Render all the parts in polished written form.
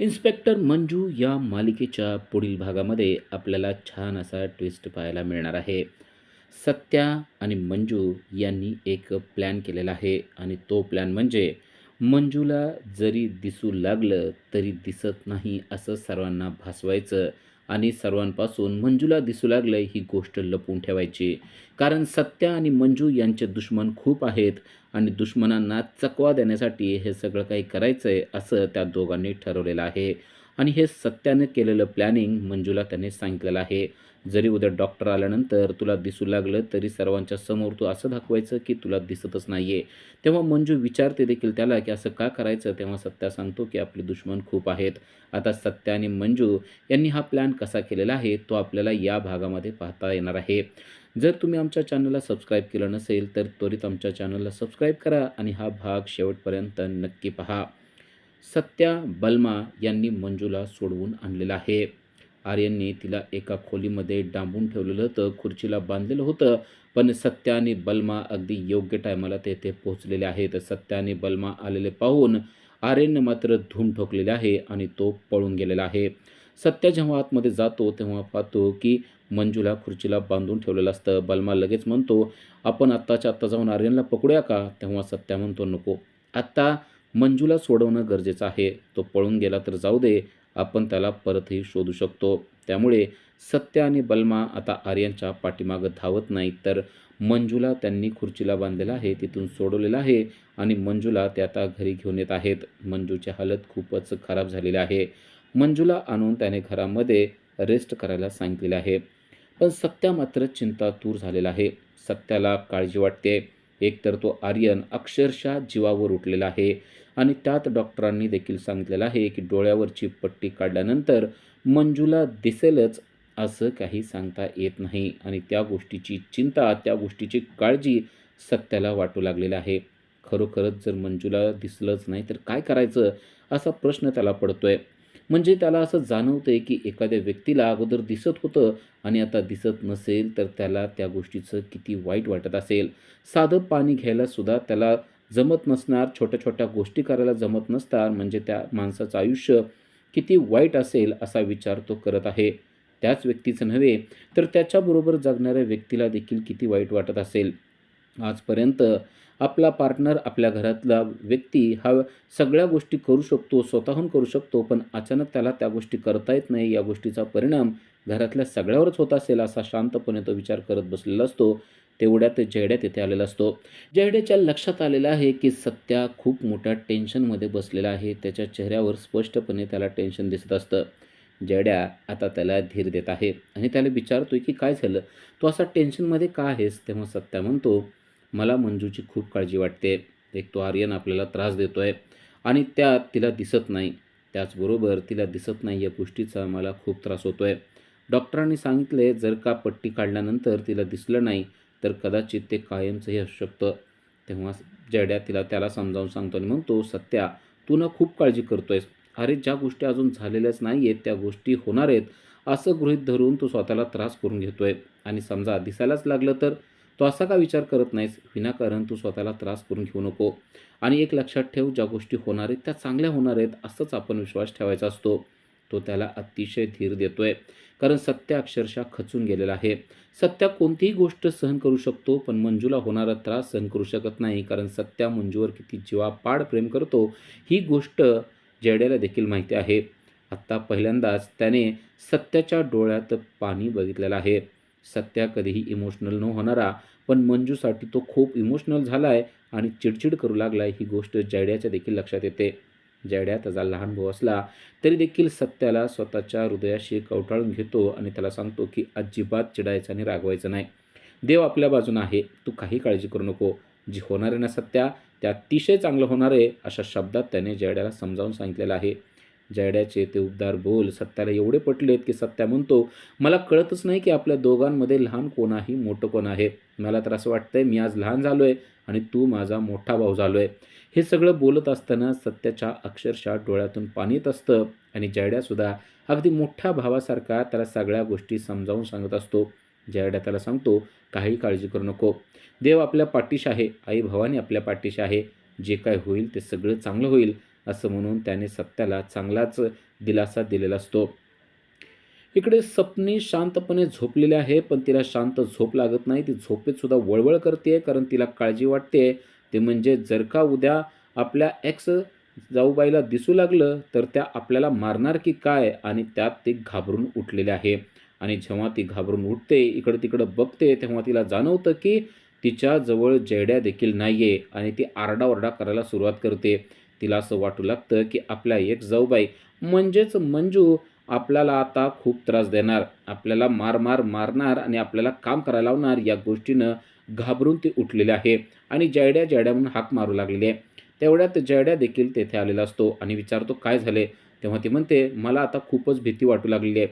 Inspector Manju या मालिकेच्या पुढील भागामध्ये आपल्याला छान असा ट्विस्ट पाहायला मिळणार आहे. सत्या आणि मंजू यांनी एक प्लॅन केलेला आहे आणि तो प्लॅन म्हणजे मंजूला जरी दिसू लागलं तरी दिसत नाही असं सर्वांना भासवायचं आणि सर्वांपासून मंजूला दिसू लागलं ही गोष्ट लपवून ठेवायची. कारण सत्या आणि मंजू यांचे दुश्मन खूप आहेत आणि दुश्मनांना चकवा देण्यासाठी हे सगळं काही करायचं आहे असं त्या दोघांनी ठरवलेलं आहे. आणि हे सत्याने केलेलं प्लॅनिंग मंजूला त्याने सांगितलेलं आहे. जरी उद्या डॉक्टर आल्यानंतर तुला दिसू लागलं तरी सर्वांच्या समोर तू असं दाखवायचं की तुला दिसतच नाही आहे. तेव्हा मंजू विचारते देखील त्याला की असं का करायचं. तेव्हा सत्या सांगतो की आपले दुश्मन खूप आहेत. आता सत्या आणि मंजू यांनी हा प्लॅन कसा केलेला आहे तो आपल्याला या भागामध्ये पाहता येणार आहे. जर तुम्ही आमच्या चॅनलला सबस्क्राईब केलं नसेल तर त्वरित आमच्या चॅनलला सबस्क्राईब करा आणि हा भाग शेवटपर्यंत नक्की पहा. सत्या बलमा यांनी मंजूला सोडवून आणलेलं आहे. आर्यनने तिला एका खोलीमध्ये डांबून ठेवलेलं होतं, खुर्चीला बांधलेलं होतं. पण सत्या आणि बलमा अगदी योग्य टायमाला तेथे पोहोचलेले आहेत. सत्या आणि बलमा आलेले पाहून आर्यनने मात्र धूम ठोकलेले आहे आणि तो पळून गेलेला आहे. सत्या जेव्हा आतमध्ये जातो तेव्हा पाहतो की मंजूला खुर्चीला बांधून ठेवलेलं असतं. बलमा लगेच म्हणतो, आपण आत्ताच्या आत्ता जाऊन आर्यनला पकडूया का? तेव्हा सत्या म्हणतो, नको. आत्ता मंजूला सोडवणं गरजेचं आहे. तो पळून गेला तर जाऊ दे, आपण त्याला परतही शोधू शकतो. त्यामुळे सत्या आणि बलमा आता आर्यनच्या पाठीमागं धावत नाहीत, तर मंजूला त्यांनी खुर्चीला बांधलेलं आहे, तिथून सोडवलेलं आहे आणि मंजूला ते आता घरी घेऊन येत आहेत. मंजूची हालत खूपच खराब झालेली आहे. मंजूला आणून त्याने घरामध्ये रेस्ट करायला सांगितलेले आहे. पण सत्या मात्र चिंतातूर झालेला आहे. सत्याला काळजी वाटते. एकतर तो आर्यन अक्षरशः जीवावर उठलेला आहे आणि त्यात डॉक्टरांनी देखील सांगितलेलं आहे की डोळ्यावरची पट्टी काढल्यानंतर मंजूला दिसेलच असं काही सांगता येत नाही आणि त्या गोष्टीची चिंता, त्या गोष्टीची काळजी सत्याला वाटू लागलेला आहे. खरोखरच जर मंजूला दिसलंच नाही तर काय करायचं असा प्रश्न त्याला पडतोय. म्हणजे त्याला असं जाणवतंय की एखाद्या व्यक्तीला अगोदर दिसत होतं आणि आता दिसत नसेल तर त्याला त्या गोष्टीचं किती वाईट वाटत असेल. साधं पाणी घ्यायला सुद्धा त्याला जमत नसणार, छोट्या-छोट्या गोष्टी करायला जमत नसणार, म्हणजे त्या माणसाचं आयुष्य किती वाईट असेल असा विचार तो करत आहे. त्याच व्यक्तीचं नव्हे तर त्याच्याबरोबर जगणाऱ्या व्यक्तीला देखील किती वाईट वाटत असेल. आजपर्यंत आपला पार्टनर, आपल्या घरातला व्यक्ती हा सगळ्या गोष्टी करू शकतो, स्वतःहून करू शकतो, पण अचानक त्याला त्या गोष्टी करता येत नाही. या गोष्टीचा परिणाम घरातल्या सगळ्यावरच होत असेल असा शांतपणे तो विचार करत बसलेला असतो. तेवढ्यात जयड्या तिथे आलेला असतो. जयड्याच्या लक्षात आलेलं आहे की सत्या खूप मोठ्या टेन्शनमध्ये बसलेला आहे. त्याच्या चेहऱ्यावर स्पष्टपणे त्याला टेन्शन दिसत असतं. जयड्या आता त्याला धीर देत आहे आणि त्याला विचारतोय की काय झालं? तू असा टेन्शनमध्ये का आहेस? तेव्हा सत्या म्हणतो, मला मंजूची खूप काळजी वाटते. एक तो आर्यन आपल्याला त्रास देतोय आणि त्यात तिला दिसत नाही. त्याचबरोबर तिला दिसत नाही या गोष्टीचा मला खूप त्रास होतोय. डॉक्टरांनी सांगितले जर का पट्टी काढल्यानंतर तिला दिसलं नाही तर कदाचित ते कायमचंही असू शकतं. तेव्हा जयड्या त्याला समजावून सांगतो आणि म्हणतो, सत्या तू ना खूप काळजी करतोयस. अरे ज्या गोष्टी अजून झालेल्याच नाही आहेत त्या गोष्टी होणार आहेत असं गृहीत धरून तू स्वतःला त्रास करून घेतोय आणि समजा दिसायलाच लागलं तर तू असा का विचार करत नाहीस? विनाकारण तू स्वतःला त्रास करून घेऊ नको. आणि एक लक्षात ठेव, ज्या गोष्टी होणार आहेत त्या चांगल्या होणार आहेत असंच आपण विश्वास ठेवायचा असतो. तो त्याला अतिशय धीर देतोय. कारण सत्य अक्षरशः खचून गेलेला आहे. सत्या कोणतीही गोष्ट सहन करू शकतो पण मंजूला होणारा त्रास सहन करू शकत नाही. कारण सत्या मंजूवर किती जीवापाड प्रेम करतो ही गोष्ट जयड्याला देखील माहिती आहे. आत्ता पहिल्यांदाच त्याने सत्याच्या डोळ्यात पाणी बघितलेलं आहे. सत्या कधीही इमोशनल न होणारा पण मंजूसाठी तो खूप इमोशनल झाला आहे आणि चिडचिड करू लागला आहे ही गोष्ट जयड्याच्या देखील लक्षात येते. जयड्या त्याचा लहान भाऊ असला तरी देखील सत्याला स्वतःच्या हृदयाशी कवटाळून घेतो आणि त्याला सांगतो की अजिबात चिडायचं आणि रागवायचं नाही. देव आपल्या बाजूने आहे, तू काही काळजी करू नको. जी होणार आहे ना सत्या ते अतिशय चांगलं होणार आहे अशा शब्दात त्याने जयड्याला समजावून सांगितलेलं आहे. जयड्याचे ते उबदार बोल सत्याला एवढे पटलेत की सत्या म्हणतो, मला कळतच नाही की आपल्या दोघांमध्ये लहान कोण आहे मोठं कोण आहे. मला तर असं वाटतंय मी आज लहान झालोय आणि तू माझा मोठा भाऊ झालोय. हे सगळं बोलत असताना सत्याच्या अक्षरशः डोळ्यातून पाणी येत असतं आणि जयड्यासुद्धा अगदी मोठ्या भावासारखा त्याला सगळ्या गोष्टी समजावून सांगत असतो. जयड्या त्याला सांगतो, काही काळजी करू नको. देव आपल्या पाठीशी आहे, आई भवानी आपल्या पाठीशी आहे. जे काय होईल ते सगळं चांगलं होईल असं म्हणून त्याने सत्याला चांगलाच दिलासा दिलेला असतो. इकडे सपनी शांतपणे झोपलेली आहे, पण तिला शांत झोप लागत नाही. ती झोपेत सुद्धा वळवळ करते, कारण तिला काळजी वाटते. ते म्हणजे जर का उद्या आपल्या एक्स जाऊबाईला दिसू लागलं, तर त्या आपल्याला मारणार की काय? आणि त्यात ती घाबरून उठलेली आहे. आणि जेव्हा ती घाबरून उठते, इकडं-तिकडं बघते, तेव्हा तिला जाणवतं की तिच्याजवळ जयड्या देखील नाहीये आणि ती आरडाओरडा करायला सुरुवात करते. तिला असं वाटू लागतं की आपल्या एक्स जाऊबाई म्हणजेच मंजू आपल्याला आता खूप त्रास देणार, आपल्याला मार-मार मारणार आणि आपल्याला काम करायला लावणार, या गोष्टीनं घाबरून ती उठलेली आहे आणि जयड्या, जयड्या म्हणून हाक मारू लागलेली आहे. तेवढ्यात जयड्या देखील तेथे आलेला असतो आणि विचारतो, "काय झाले?" तेव्हा ती म्हणते, "मला आता खूपच भीती वाटू लागलेली आहे."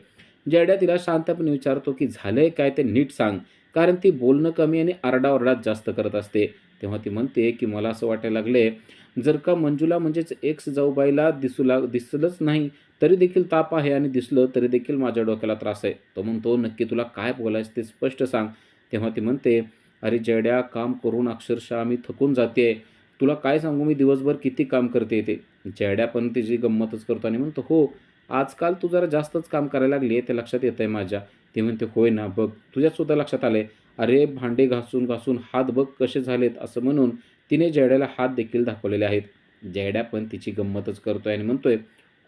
जयड्या तिला शांतपणे विचारतो, की "झालंय काय ते नीट सांग." कारण ती बोलणं कमी आणि आरडाओरडाच जास्त करत असते. तेव्हा ती म्हणते, की "मला असं वाटायला लागलंय, जर का मंजूला म्हणजेच एक्स जाऊबाईला दिसलंच नाही, तरी देखील ताप आहे आणि दिसलं तरी देखील माझ्या डोक्याला त्रास आहे." तो म्हणतो, "नक्की तुला काय बोलायचं ते स्पष्ट सांग." तेव्हा ती म्हणते, "अरे जयड्या, काम करून अक्षरशः मी थकून जातेय. तुला काय सांगू मी दिवसभर किती काम करते ते." जयड्या पण तिची गंमतच करतो आणि म्हणतो, "हो, आजकाल तू जरा जास्तच काम करायला लागली आहे, ते लक्षात येतंय माझ्या." ती म्हणते, "होय ना, बघ तुझ्यासुद्धा लक्षात आलंय. अरे भांडे घासून-घासून हात बघ कसे झालेत." असं म्हणून तिने जयड्याला हात देखील दाखवलेले आहेत. जयड्या पण तिची गंमतच करतोय आणि म्हणतोय,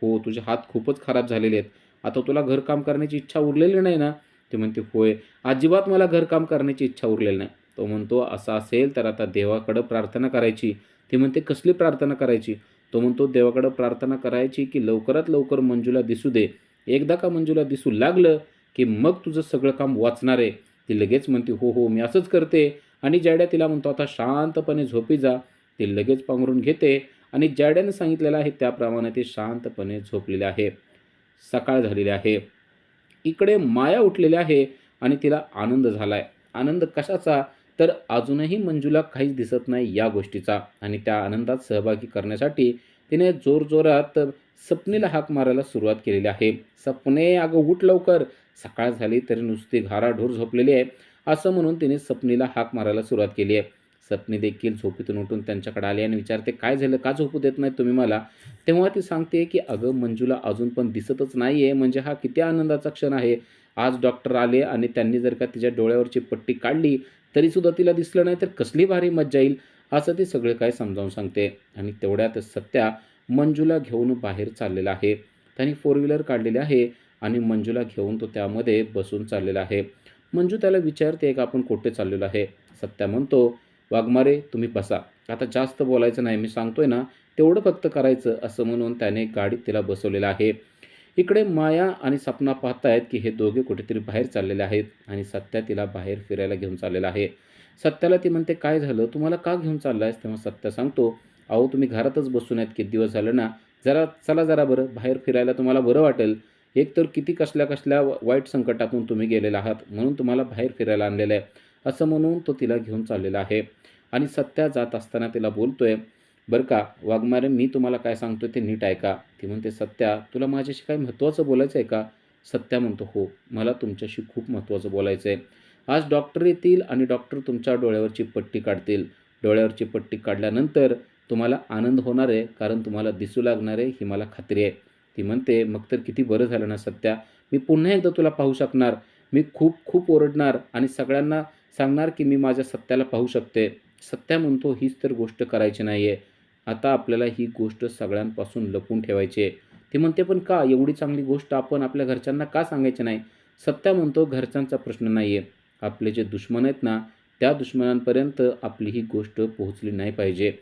"हो, तुझे हात खूपच खराब झालेले आहेत. आता तुला घरकाम करण्याची इच्छा उरलेली नाही ना?" ती म्हणते, "होय, अजिबात मला घरकाम करण्याची इच्छा उरलेली नाही." तो म्हणतो, "असं असेल तर आता देवाकडं प्रार्थना करायची." ती म्हणते, "कसली प्रार्थना करायची?" तो म्हणतो, "देवाकडं प्रार्थना करायची की लवकरात लवकर मंजूला दिसू दे. एकदा का मंजूला दिसू लागलं, की मग तुझं सगळं काम वाचणार आहे." ती लगेच म्हणते, "हो, हो, मी असंच करते." आणि जयड्या तिला म्हणतो, "आता शांतपणे झोपी जा." ती लगेच पांघरून घेते आणि जयड्याने सांगितलेलं आहे त्याप्रमाणे ती शांतपणे झोपलेली आहे. सकाळ झालेली आहे. इकडे माया उठलेली आहे आणि तिला आनंद झालाय. आनंद कशाचा? तर अजूनही मंजूला काहीच दिसत नाही या गोष्टीचा आणि त्या आनंदात सहभागी करण्यासाठी तिने जोरजोरात सपनेला हाक मारायला सुरुवात केलेली आहे. "सपने, अगं उठ लवकर. सकाळ झाली तरी नुसती घाराढोर झोपलेली आहे." असं म्हणून तिने सपनीला हाक मारायला सुरुवात केली आहे. सपनी देखील झोपेतून उठून त्यांच्याकडे आली आणि विचारते, "काय झालं? का झोपू देत नाही तुम्ही मला?" तेव्हा ती सांगते, की "अगं मंजूला अजून पण दिसतच नाहीये, म्हणजे हा किती आनंदाचा क्षण आहे. आज डॉक्टर आले आणि त्यांनी जर का तिच्या डोळ्यावरची पट्टी काढली, तरीसुद्धा तिला दिसलं नाही, तर कसली भारी मज्जा येईल." असं ती सगळं काही समजावून सांगते आणि तेवढ्यात सत्या मंजूला घेऊन बाहेर चाललेला आहे. त्याने फोर व्हीलर काढलेली आहे आणि मंजूला घेऊन तो त्यामध्ये बसून चाललेला आहे. मंजू त्याला विचारते, की "आपण कुठे चाललेलो आहे?" सत्या म्हणतो, "वाघमारे, तुम्ही बसा. आता जास्त बोलायचं नाही. मी सांगतोय ना, तेवढं फक्त करायचं." असं म्हणून त्याने गाडीत तिला बसवलेलं आहे. इकडे माया आणि सपना पाहतायत, की हे दोघे कुठेतरी बाहेर चाललेले आहेत आणि सत्या तिला बाहेर फिरायला घेऊन चाललेला आहे. सत्याला ती म्हणते, "काय झालं? तू मला का घेऊन चाललायस?" तेव्हा सत्या सांगतो, "अहो, तुम्ही घरातच बसून आहेत किती दिवस झाले ना. चला जरा बरं बाहेर फिरायला, तुम्हाला बरं वाटेल. एकतर किती कसल्या-कसल्या वाईट संकटातून तुम्ही गेलेला आहात, म्हणून तुम्हाला बाहेर फिरायला आणलेलं आहे." असं म्हणून तो तिला घेऊन चाललेला आहे आणि सत्या जात असताना तिला बोलतोय, "बरं का वाघमारे, मी तुम्हाला काय सांगतोय ते नीट ऐका." ती म्हणते, "सत्या, तुला माझ्याशी काही महत्त्वाचं बोलायचं आहे का?" सत्या म्हणतो, "हो, मला तुमच्याशी खूप महत्त्वाचं बोलायचं आहे. आज डॉक्टर येतील आणि डॉक्टर तुमच्या डोळ्यावरची पट्टी काढतील. डोळ्यावरची पट्टी काढल्यानंतर तुम्हाला आनंद होणार आहे, कारण तुम्हाला दिसू लागणार आहे, ही मला खात्री आहे." ती म्हणते, "मग तर किती बरं झालं ना सत्या. मी पुन्हा एकदा तुला पाहू शकणार. मी खूप खूप ओरडणार आणि सगळ्यांना सांगणार, की मी माझ्या सत्याला पाहू शकते." सत्या म्हणतो, "हीच तर गोष्ट करायची नाही आहे. आता आपल्याला ही गोष्ट सगळ्यांपासून लपवून ठेवायची आहे." ती म्हणते, "पण का? एवढी चांगली गोष्ट आपण आपल्या घरच्यांना का सांगायची नाही?" सत्या म्हणतो, "घरच्यांचा प्रश्न नाही आहे. आपले जे दुश्मन आहेत ना, त्या दुश्मनांपर्यंत आपली ही गोष्ट पोहोचली नाही पाहिजे.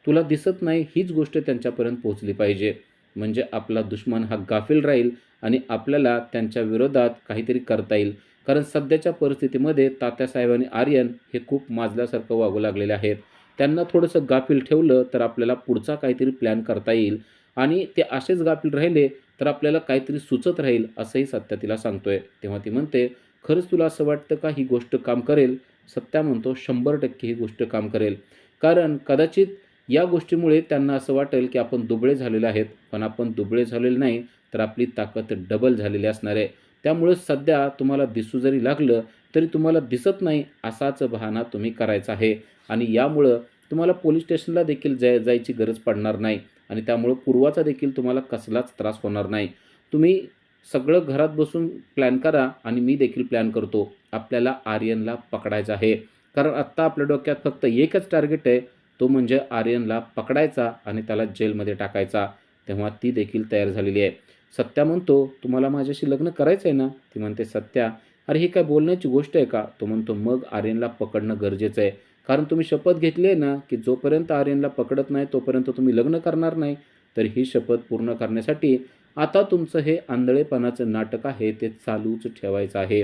तुला दिसत नाही हीच गोष्ट त्यांच्यापर्यंत पोहोचली पाहिजे. म्हणजे आपला दुश्मन हा गाफील राहील आणि आपल्याला त्यांच्या विरोधात काहीतरी करता येईल." कारण सध्याच्या परिस्थितीमध्ये तात्यासाहेब आणि आर्यन हे खूप माजल्यासारखं वागू लागलेले आहेत. त्यांना थोडंसं गाफील ठेवलं तर आपल्याला पुढचा काहीतरी प्लॅन करता येईल आणि ते असेच गाफील राहिले तर आपल्याला काहीतरी सुचत राहील, असंही सत्या तिला सांगतोय. तेव्हा ती म्हणते, "खरंच तुला असं वाटतं का ही गोष्ट काम करेल?" सत्या म्हणतो, "100% ही गोष्ट काम करेल." कारण कदाचित या गोष्टीमुळे त्यांना असं वाटेल, की आपण दुबळे झालेले आहेत. पण आपण दुबळे झालेले नाही, तर आपली ताकद डबल झालेली असणार आहे. त्यामुळे सध्या तुम्हाला दिसू जरी लागलं, तरी तुम्हाला दिसत नाही असाच बहाणा तुम्ही करायचा आहे आणि यामुळं तुम्हाला पोलीस स्टेशनला देखील जायची गरज पडणार नाही आणि त्यामुळं पूर्वाचा देखील तुम्हाला कसलाच त्रास होणार नाही. तुम्ही सगळं घरात बसून प्लॅन करा आणि मी देखील प्लॅन करतो. आपल्याला आर्यनला पकडायचं आहे. कारण आत्ता आपल्या डोक्यात फक्त एकच टार्गेट आहे, तो म्हणजे आर्यनला पकडायचा आणि त्याला जेलमध्ये टाकायचा. तेव्हा ती देखील तयार झालेली आहे. सत्या म्हणतो, "तुम्हाला माझ्याशी लग्न करायचं आहे ना?" ती म्हणते, "सत्या, अरे ही काय बोलण्याची गोष्ट आहे का?" तो म्हणतो, "मग आर्यनला पकडणं गरजेचं आहे. कारण तुम्ही शपथ घेतली आहे ना, की जोपर्यंत आर्यनला पकडत नाही तोपर्यंत तुम्ही लग्न करणार नाही. तर ही शपथ पूर्ण करण्यासाठी आता तुमचं हे आंधळेपणाचं नाटक आहे ते चालूच ठेवायचं आहे."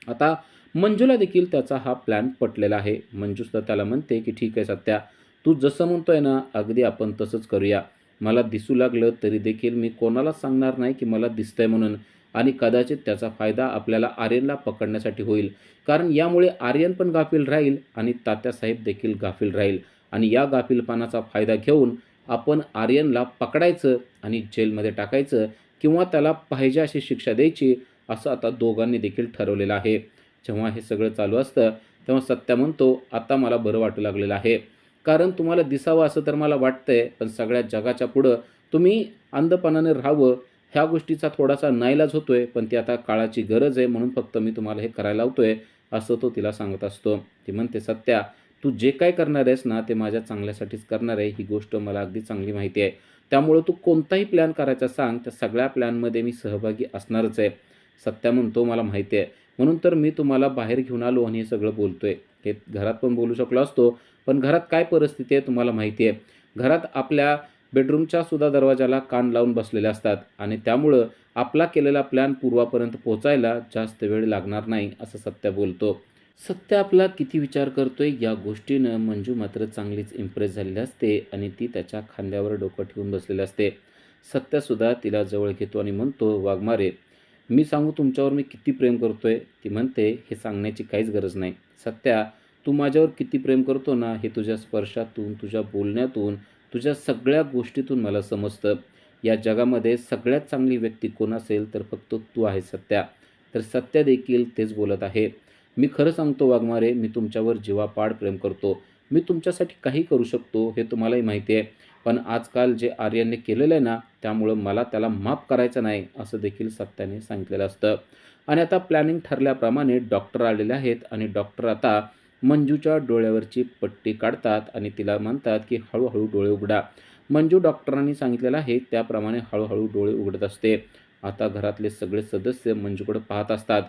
आता मंजूला देखील त्याचा हा प्लॅन पटलेला आहे. मंजूसुद्धा त्याला म्हणते, की "ठीक आहे सत्या, तू जसं म्हणतोय ना, अगदी आपण तसंच करूया. मला दिसू लागलं तरी देखील मी कोणालाच सांगणार नाही, की मला दिसतंय म्हणून आणि कदाचित त्याचा फायदा आपल्याला आर्यनला पकडण्यासाठी होईल. कारण यामुळे आर्यन पण गाफील राहील आणि तात्यासाहेब देखील गाफील राहील आणि या गाफीलपणाचा फायदा घेऊन आपण आर्यनला पकडायचं आणि जेलमध्ये टाकायचं किंवा त्याला पाहिजे अशी शिक्षा द्यायची." असं आता दोघांनी देखील ठरवलेलं आहे. जेव्हा हे सगळं चालू असतं, तेव्हा सत्या म्हणतो, "आता मला बरं वाटू लागलेलं आहे. कारण तुम्हाला दिसावं असं तर मला वाटतंय, पण सगळ्या जगाच्या पुढं तुम्ही अंधपणाने राहावं, ह्या गोष्टीचा थोडासा नाईलाज होतोय, पण ती आता काळाची गरज आहे म्हणून फक्त मी तुम्हाला हे करायला लावतोय." असं तो तिला सांगत असतो. ती म्हणते, "सत्या, तू जे काही करणार आहेस ना, ते माझ्या चांगल्यासाठीच करणार आहे. ही गोष्ट मला अगदी चांगली माहिती आहे. त्यामुळं तू कोणताही प्लॅन करायचा सांग, त्या सगळ्या प्लॅनमध्ये मी सहभागी असणारच आहे." सत्या म्हणतो, "मला माहिती आहे. म्हणून तर मी तुम्हाला बाहेर घेऊन आलो आणि हे सगळं बोलतोय. हे घरात पण बोलू शकलो असतो, पण घरात काय परिस्थिती आहे तुम्हाला माहिती आहे. घरात आपल्या बेडरूमच्या सुद्धा दरवाजाला कान लावून बसलेले असतात आणि त्यामुळं आपला केलेला प्लॅन पूर्वापर्यंत पोहोचायला जास्त वेळ लागणार नाही," असं सत्या बोलतो. सत्य आपला किती विचार करतोय या गोष्टीनं मंजू मात्र चांगलीच इम्प्रेस झालेली असते आणि ती त्याच्या खांद्यावर डोकं ठेवून बसलेली असते. सत्यासुद्धा तिला जवळ घेतो आणि म्हणतो, "वाघमारे, मी सांगू तुमच्यावर मी किती प्रेम करतोय?" ती म्हणते, "हे सांगण्याची काहीच गरज नाही. सत्या, तू माझ्यावर किती प्रेम करतो ना, हे तुझ्या स्पर्शातून, तुझ्या बोलण्यातून, तुझ्या सगळ्या गोष्टीतून मला समजतं. या जगामध्ये सगळ्यात चांगली व्यक्ती कोण असेल तर फक्त तू आहेस सत्या." तर सत्या देखील तेच बोलत आहे. "मी खरं सांगतो वाघमारे, मी तुमच्यावर जीवापाड प्रेम करतो. मी तुमच्यासाठी काही करू शकतो हे तुम्हालाही माहिती आहे. पण आजकाल जे आर्यनने केलेलं आहे ना, त्यामुळं मला त्याला माफ करायचं नाही," असं देखील सत्याने सांगितलेलं असतं. आणि आता प्लॅनिंग ठरल्याप्रमाणे डॉक्टर आलेले आहेत आणि डॉक्टर आता मंजूच्या डोळ्यावरची पट्टी काढतात आणि तिला म्हणतात, की "हळू डोळे उघडा." मंजू डॉक्टरांनी सांगितलेलं आहे त्याप्रमाणे हळू डोळे उघडत असते. आता घरातले सगळे सदस्य मंजूकडे पाहत असतात.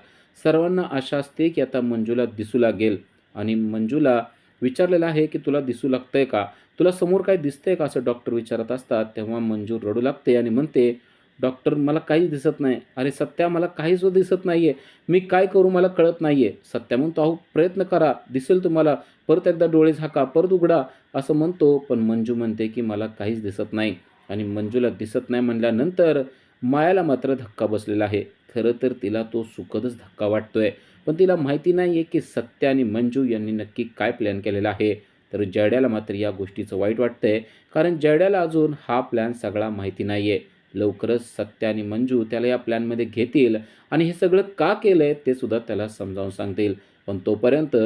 सर्वांना आशा असते, की आता मंजूला दिसू लागेल आणि मंजूला विचारलेलं आहे, की "तुला दिसू लागतंय का? तुला समोर काही दिसतंय का?" असं डॉक्टर विचारत असतात. तेव्हा मंजू रडू लागते आणि म्हणते, "डॉक्टर, मला काहीच दिसत नाही." "अरे सत्या, मला काहीच दिसत नाहीये. मी काय करू मला कळत नाहीये." सत्या म्हणतो, "अहो प्रयत्न करा, दिसेल तुम्हाला. परत एकदा डोळे झाका, परत उघडा." असं म्हणतो. पण मंजू म्हणते, की "मला काहीच दिसत नाही." आणि मंजूला दिसत नाही म्हणल्यानंतर मायाला मात्र धक्का बसलेला आहे. खरं तर तिला तो सुखदच धक्का वाटतोय. पण तिला माहिती नाहीये, की सत्या आणि मंजू यांनी नक्की काय प्लॅन केलेला आहे. तर जयड्याला मात्र या गोष्टीचं वाईट वाटतंय. कारण जयड्याला अजून हा प्लॅन सगळा माहिती नाहीये. लवकरच सत्या आणि मंजू त्याला या प्लॅनमध्ये घेतील आणि हे सगळं का केलंय ते सुद्धा त्याला समजावून सांगतील. पण तोपर्यंत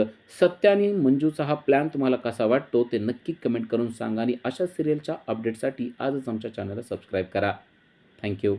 सत्या आणि मंजूचा हा प्लॅन तुम्हाला कसा वाटतो ते नक्की कमेंट करून सांगा आणि अशा सिरियलच्या अपडेटसाठी आजच आमच्या चॅनलला सबस्क्राईब करा. Thank you.